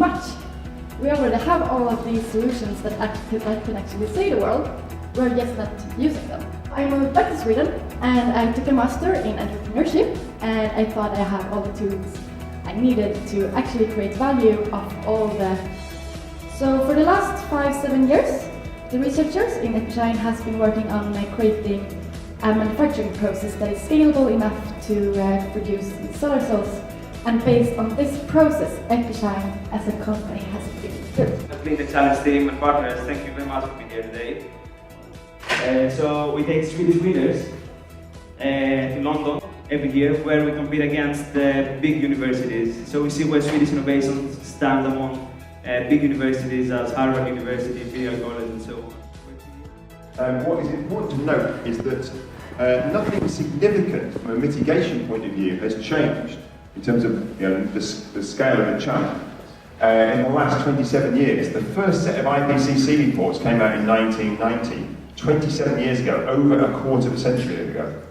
much. We already have all of these solutions that can actually save the world. We're just not using them. I moved back to Sweden and I took a master in entrepreneurship, and I thought I had all the tools I needed to actually create value of all the... So for the last 5-7 years, the researchers in Uppsala has been working on creating a manufacturing process that is scalable enough to produce solar cells. And based on this process, Uppsala as a company has been built. The CleanTech Challenge team and partners, thank you very much for being here today. So we take Swedish winners to London every year, where we compete against the big universities. So we see where Swedish innovations stand among big universities as Harvard University, Imperial College and so on. What is important to note is that nothing significant from a mitigation point of view has changed in terms of the scale of the challenge. In the last 27 years, the first set of IPCC reports came out in 1990, 27 years ago, over a quarter of a century ago.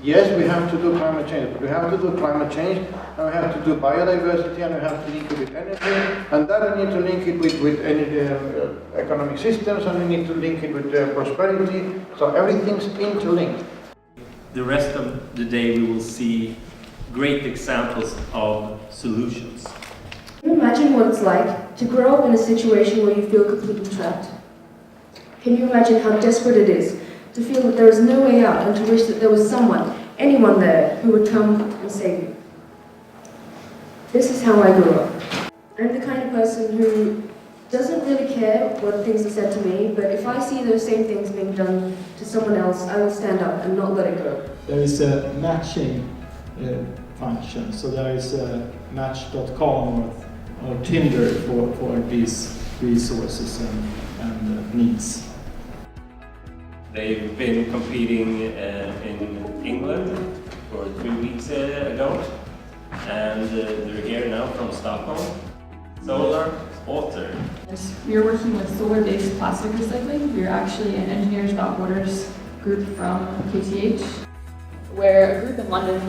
Yes, we have to do climate change, but we have to do climate change, and we have to do biodiversity, and we have to link it with energy, and then we need to link it with energy, economic systems, and we need to link it with prosperity, so everything's interlinked. The rest of the day we will see great examples of solutions. Can you imagine what it's like to grow up in a situation where you feel completely trapped? Can you imagine how desperate it is to feel that there is no way out and to wish that there was someone, anyone there, who would come and save you? This is how I grew up. I'm the kind of person who doesn't really care what things are said to me, but if I see those same things being done to someone else, I will stand up and not let it go. There is a matching function, so there is Match.com or Tinder for these resources and needs. They've been competing in England for 3 weeks ago, and they're here now from Stockholm. Solar, water. We are working with solar-based plastic recycling. We are actually an Engineers Without Borders group from KTH, where a group in London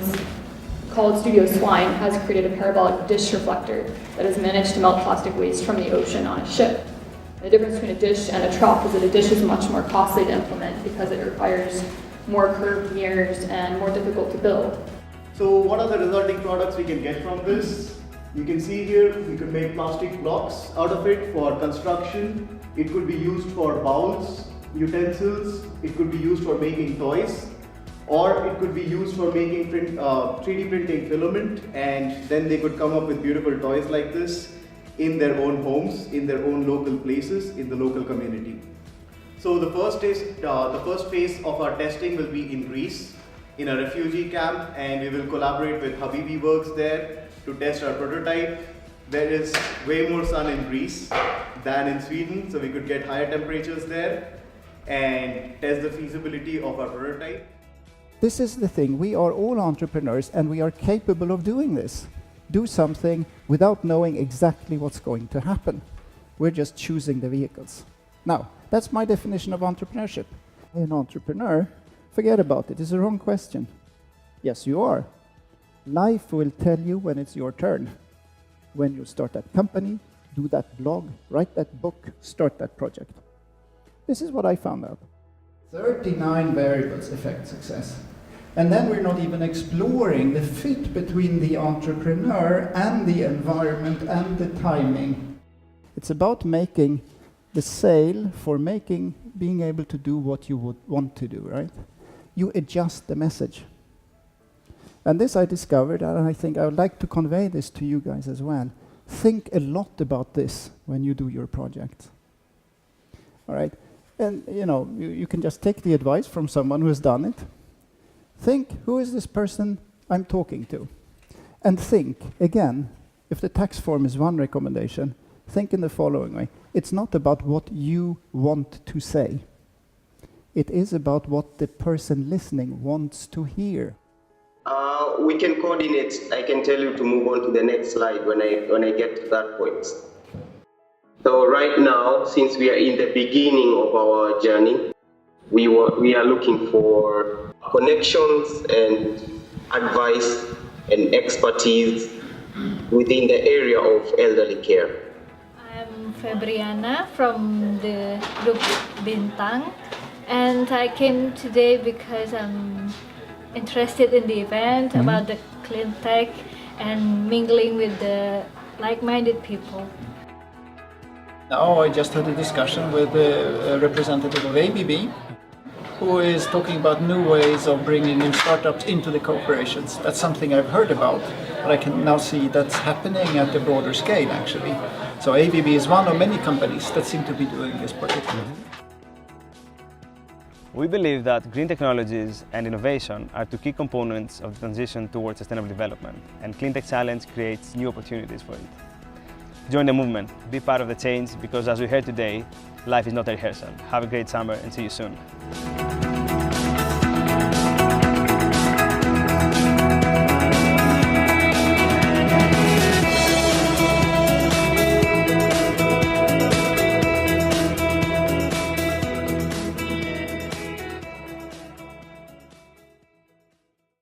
called Studio Swine has created a parabolic dish reflector that has managed to melt plastic waste from the ocean on a ship. The difference between a dish and a trough is that a dish is much more costly to implement because it requires more curved mirrors and more difficult to build. So what are the resulting products we can get from this? You can see here we could make plastic blocks out of it for construction. It could be used for bowls, utensils. It could be used for making toys. Or it could be used for making 3D printing filament, and then they could come up with beautiful toys like this in their own homes, in their own local places, in the local community. So the first phase of our testing will be in Greece, in a refugee camp, and we will collaborate with Habibi Works there to test our prototype. There is way more sun in Greece than in Sweden, so we could get higher temperatures there and test the feasibility of our prototype. This is the thing, we are all entrepreneurs and we are capable of doing this. Do something without knowing exactly what's going to happen. We're just choosing the vehicles. Now, that's my definition of entrepreneurship. An entrepreneur, forget about it, it's a wrong question. Yes, you are. Life will tell you when it's your turn. When you start that company, do that blog, write that book, start that project. This is what I found out. 39 variables affect success. And then we're not even exploring the fit between the entrepreneur and the environment and the timing. It's about making the sale for being able to do what you would want to do, right? You adjust the message. And this I discovered, and I think I would like to convey this to you guys as well. Think a lot about this when you do your project. All right? And you can just take the advice from someone who has done it. Think, who is this person I'm talking to? And think, again, if the tax form is one recommendation, think in the following way. It's not about what you want to say. It is about what the person listening wants to hear. We can coordinate. I can tell you to move on to the next slide when I get to that point. So right now, since we are in the beginning of our journey, we are looking for connections and advice and expertise within the area of elderly care. I'm Fabriana from the group Bintang, and I came today because I'm interested in the event about the CleanTech and mingling with the like-minded people. Now I just had a discussion with a representative of ABB, who is talking about new ways of bringing in startups into the corporations. That's something I've heard about, but I can now see that's happening at a broader scale actually. So ABB is one of many companies that seem to be doing this particularly. We believe that green technologies and innovation are two key components of the transition towards sustainable development, and CleanTech Challenge creates new opportunities for it. Join the movement, be part of the change, because as we heard today, life is not a rehearsal. Have a great summer and see you soon.